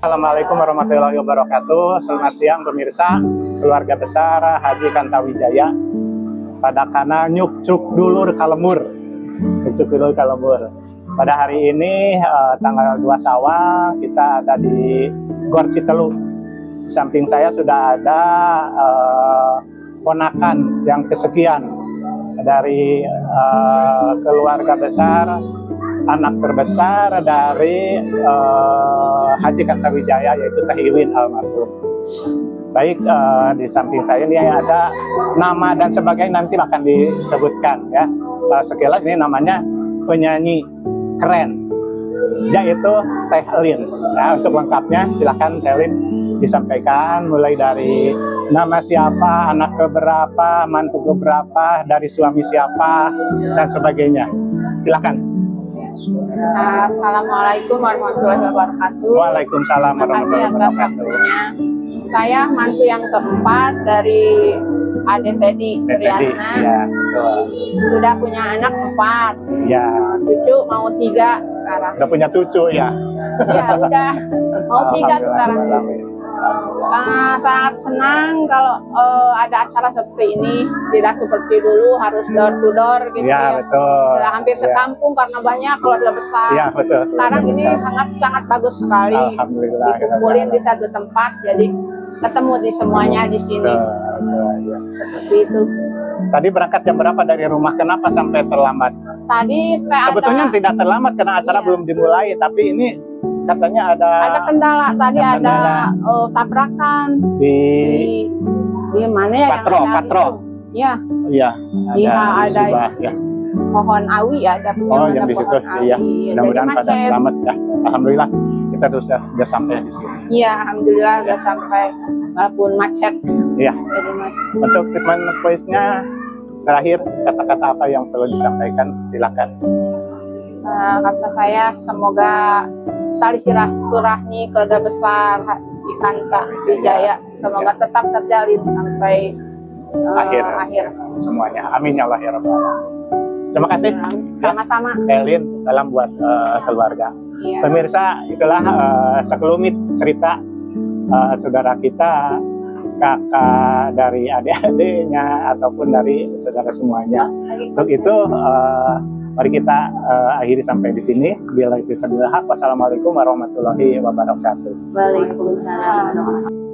Assalamualaikum warahmatullahi wabarakatuh. Selamat siang pemirsa, keluarga besar Haji Kantawijaya. Pada kana nyuk-cuk dulur kalemur. Nyuk-cuk dulur kalemur. Pada hari ini tanggal 2 Syawal kita ada di Gor Citelu. Di samping saya sudah ada ponakan yang kesekian dari keluarga besar, anak terbesar dari Haji Kantawijaya, yaitu Teh Iwin almarhum. Baik, di samping saya ini ada nama dan sebagainya, nanti akan disebutkan ya. Sekilas ini namanya penyanyi keren, yaitu Teh Lin. Nah, untuk lengkapnya silakan Teh Lin disampaikan, mulai dari nama siapa, anak keberapa, mantu keberapa, dari suami siapa, dan sebagainya. Silakan. Assalamualaikum warahmatullahi wabarakatuh. Waalaikumsalam warahmatullahi wabarakatuh. Saya mantu yang keempat dari Ade Teddy Suryatna. Ya, sudah punya anak 4. ya. Cucu mau 3 sekarang. Udah punya cucu ya? Ya udah mau 3 sekarang. Sangat senang kalau ada acara seperti ini. Tidak seperti dulu harus door to door gitu Ya, betul. Sudah hampir sekampung karena banyak keluarga besar. Ya, betul. Sekarang ini sangat bagus sekali. Alhamdulillah. Dikumpulin di satu tempat, jadi ketemu di semuanya di sini. Betul, ya. Seperti itu. Tadi berangkat jam berapa dari rumah? Kenapa sampai terlambat? Tadi Sebetulnya tidak terlambat karena acara Iya. belum dimulai, tapi ini katanya ada kendala. Tadi ada ada kendala. tabrakan di di mana ya? Patro. Ya, Iya, Iya, ada. musibah, ya. pohon awi ada. Yang di situ, iya. Mudah-mudahan pada macet. selamat ya. Alhamdulillah kita sudah sampai di sini. Iya, alhamdulillah udah sampai walaupun macet. Iya. Jadi macet. Untuk statement voice-nya terakhir, kata-kata apa yang perlu disampaikan, silakan. Kata saya semoga tali silaturahmi keluarga besar Haji Kantawijaya semoga tetap terjalin sampai akhir. Semuanya. Amin ya Allah ya Rabbal Alamin. Terima kasih. Sama-sama. Elin, salam buat keluarga. Iya. Pemirsa, itulah sekelumit cerita saudara kita, kakak dari adik-adiknya ataupun dari saudara semuanya. Untuk itu mari kita akhiri sampai di sini. Wassalamualaikum warahmatullahi wabarakatuh. Waalaikumsalam.